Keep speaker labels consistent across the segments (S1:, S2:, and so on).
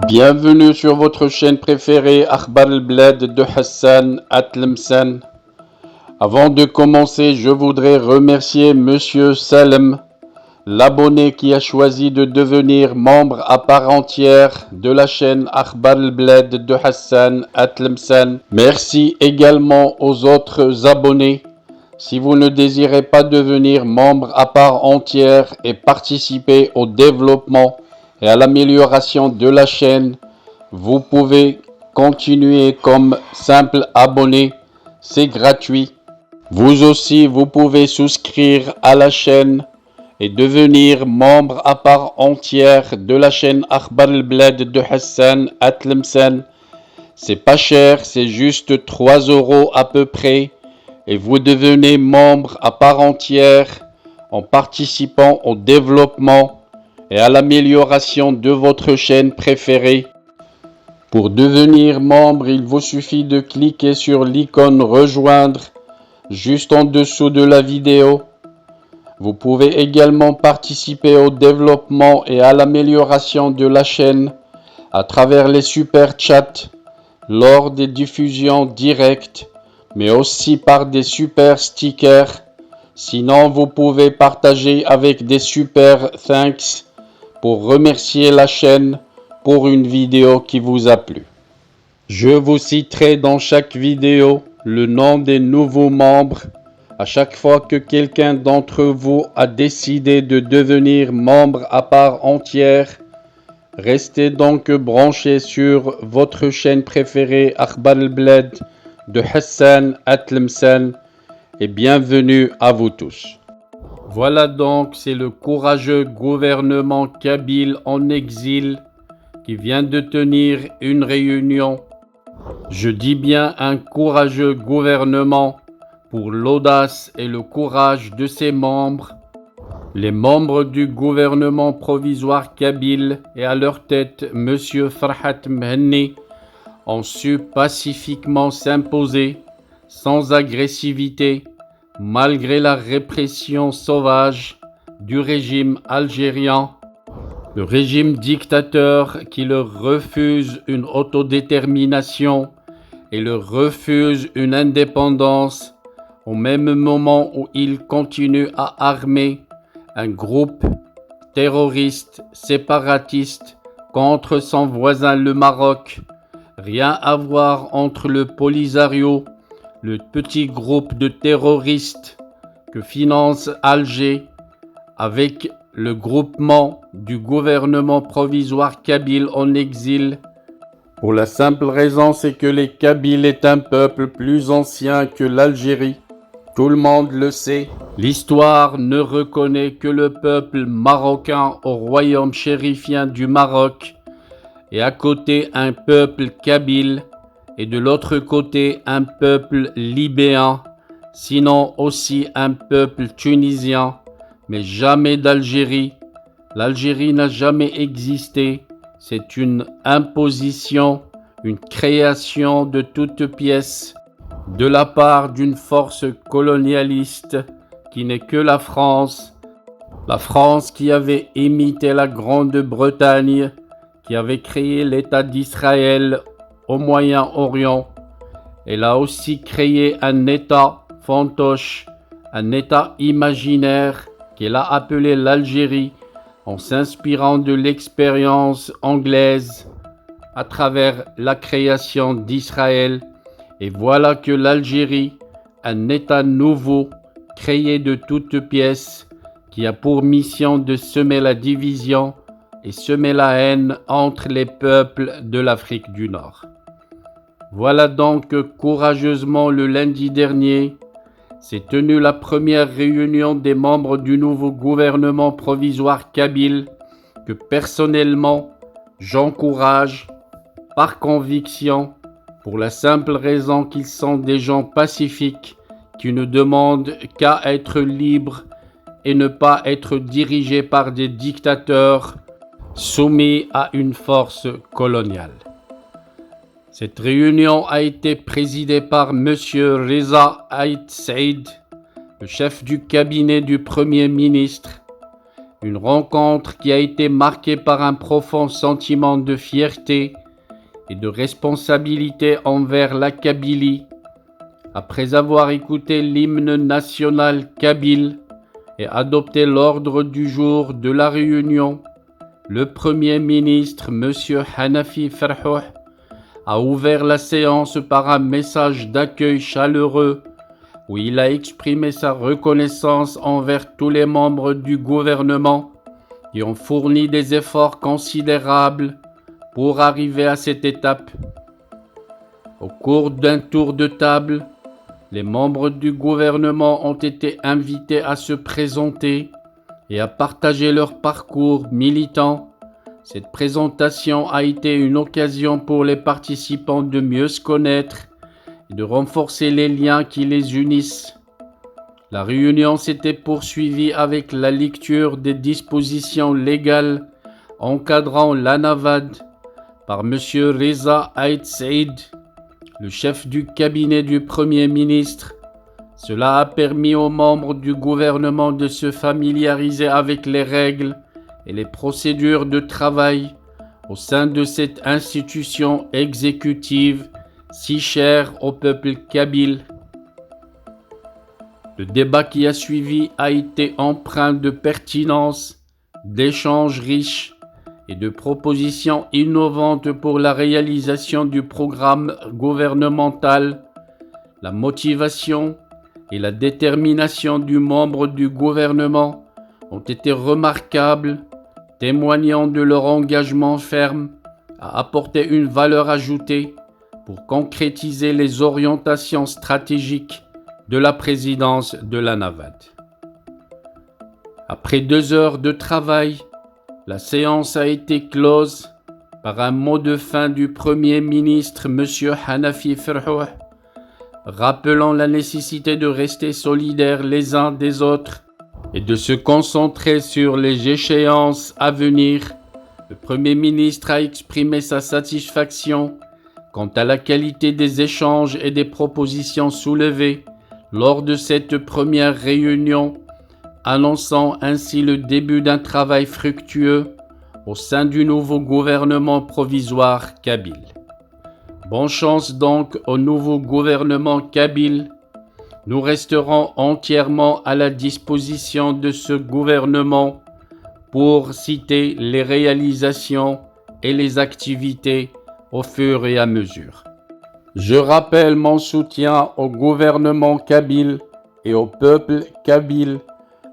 S1: Bienvenue sur votre chaîne préférée Akhbar al-Bled de Hassan Atlemsen. Avant de commencer, je voudrais remercier Monsieur Salem, l'abonné qui a choisi de devenir membre à part entière de la chaîne Akhbar al-Bled de Hassan Atlemsen. Merci également aux autres abonnés. Si vous ne désirez pas devenir membre à part entière et participer au développement et à l'amélioration de la chaîne, vous pouvez continuer comme simple abonné, c'est gratuit. Vous aussi, vous pouvez souscrire à la chaîne et devenir membre à part entière de la chaîne Akhbar al-Bled de Hassan Atlemsen. C'est pas cher, c'est juste 3 € à peu près. Et vous devenez membre à part entière en participant au développement et à l'amélioration de votre chaîne préférée. Pour devenir membre, il vous suffit de cliquer sur l'icône rejoindre juste en dessous de la vidéo. Vous pouvez également participer au développement et à l'amélioration de la chaîne à travers les super chats lors des diffusions directes, mais aussi par des super stickers. Sinon, vous pouvez partager avec des super thanks pour remercier la chaîne pour une vidéo qui vous a plu. Je vous citerai dans chaque vidéo le nom des nouveaux membres à chaque fois que quelqu'un d'entre vous a décidé de devenir membre à part entière. Restez donc branchés sur votre chaîne préférée Akhbar al-Bled de Hassan Atlemsen et bienvenue à vous tous. Voilà donc, c'est le courageux gouvernement kabyle en exil qui vient de tenir une réunion. Je dis bien un courageux gouvernement pour l'audace et le courage de ses membres. Les membres du gouvernement provisoire kabyle et à leur tête M. Farhat Mhenni ont su pacifiquement s'imposer, sans agressivité, malgré la répression sauvage du régime algérien, le régime dictateur qui leur refuse une autodétermination et leur refuse une indépendance au même moment où il continue à armer un groupe terroriste séparatiste contre son voisin le Maroc. Rien à voir entre le Polisario, le petit groupe de terroristes que finance Alger, avec le groupement du gouvernement provisoire kabyle en exil. Pour la simple raison, c'est que les Kabyles est un peuple plus ancien que l'Algérie. Tout le monde le sait. L'histoire ne reconnaît que le peuple marocain au royaume chérifien du Maroc, et à côté un peuple kabyle, et de l'autre côté un peuple libéen, sinon aussi un peuple tunisien, mais jamais d'Algérie. L'Algérie n'a jamais existé. C'est une imposition, une création de toutes pièces de la part d'une force colonialiste qui n'est que la France qui avait imité la Grande-Bretagne, qui avait créé l'État d'Israël au Moyen-Orient. Elle a aussi créé un État fantoche, un État imaginaire qu'elle a appelé l'Algérie en s'inspirant de l'expérience anglaise à travers la création d'Israël. Et voilà que l'Algérie, un État nouveau, créé de toutes pièces, qui a pour mission de semer la division et semer la haine entre les peuples de l'Afrique du Nord. Voilà donc que courageusement le lundi dernier s'est tenue la première réunion des membres du nouveau gouvernement provisoire kabyle que personnellement j'encourage par conviction, pour la simple raison qu'ils sont des gens pacifiques qui ne demandent qu'à être libres et ne pas être dirigés par des dictateurs soumis à une force coloniale. Cette réunion a été présidée par M. Reza Aït Saïd, le chef du cabinet du Premier ministre, Une rencontre qui a été marquée par un profond sentiment de fierté et de responsabilité envers la Kabylie. Après avoir écouté l'hymne national kabyle et adopté l'ordre du jour de la réunion, le Premier ministre, M. Hanafi Ferhouh, a ouvert la séance par un message d'accueil chaleureux où il a exprimé sa reconnaissance envers tous les membres du gouvernement qui ont fourni des efforts considérables pour arriver à cette étape. Au cours d'un tour de table, les membres du gouvernement ont été invités à se présenter et à partager leur parcours militant. Cette présentation a été une occasion pour les participants de mieux se connaître et de renforcer les liens qui les unissent. La réunion s'était poursuivie avec la lecture des dispositions légales encadrant l'Anavad par M. Reza Aït Saïd, le chef du cabinet du Premier ministre. Cela a permis aux membres du gouvernement de se familiariser avec les règles et les procédures de travail au sein de cette institution exécutive si chère au peuple kabyle. Le débat qui a suivi a été empreint de pertinence, d'échanges riches et de propositions innovantes pour la réalisation du programme gouvernemental. La motivation et la détermination du membre du gouvernement ont été remarquables, témoignant de leur engagement ferme à apporter une valeur ajoutée pour concrétiser les orientations stratégiques de la présidence de l'Anavad. Après 2 heures de travail, la séance a été close par un mot de fin du Premier ministre M. Hanafi Ferhouh, rappelant la nécessité de rester solidaires les uns des autres et de se concentrer sur les échéances à venir. Le Premier ministre a exprimé sa satisfaction quant à la qualité des échanges et des propositions soulevées lors de cette première réunion, annonçant ainsi le début d'un travail fructueux au sein du nouveau gouvernement provisoire kabyle. Bonne chance donc au nouveau gouvernement kabyle. Nous resterons entièrement à la disposition de ce gouvernement pour citer les réalisations et les activités au fur et à mesure. Je rappelle mon soutien au gouvernement kabyle et au peuple kabyle,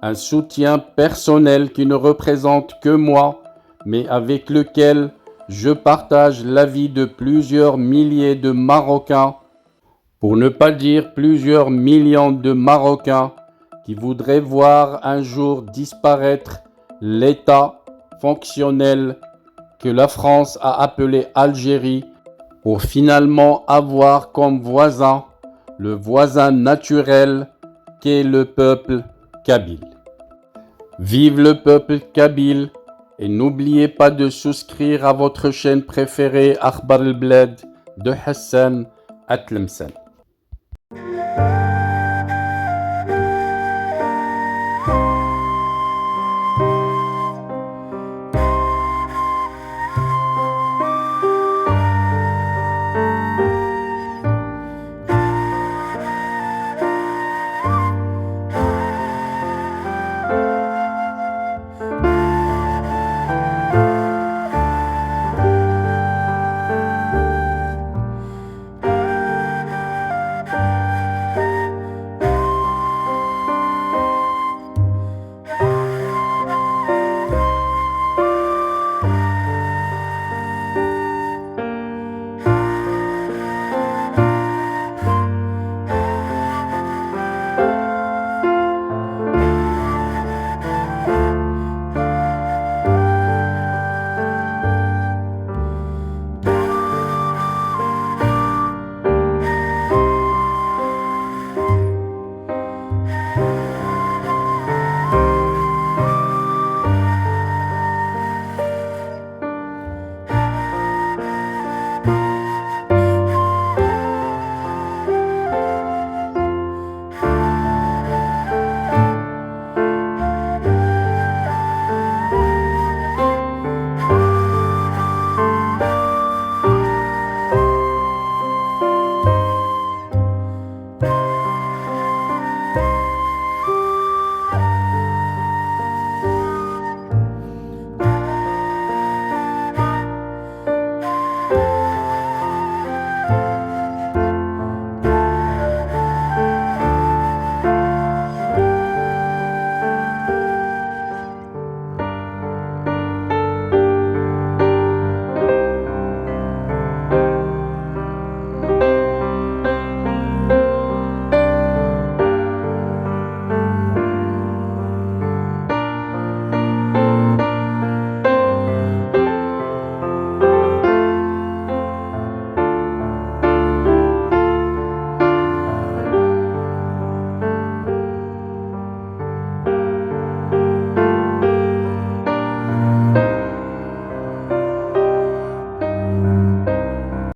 S1: un soutien personnel qui ne représente que moi, mais avec lequel je partage l'avis de plusieurs milliers de Marocains, pour ne pas dire plusieurs millions de Marocains qui voudraient voir un jour disparaître l'État fonctionnel que la France a appelé Algérie, pour finalement avoir comme voisin le voisin naturel qu'est le peuple kabyle. Vive le peuple kabyle et n'oubliez pas de souscrire à votre chaîne préférée Akhbar al Bled de Hassan Atlemsen.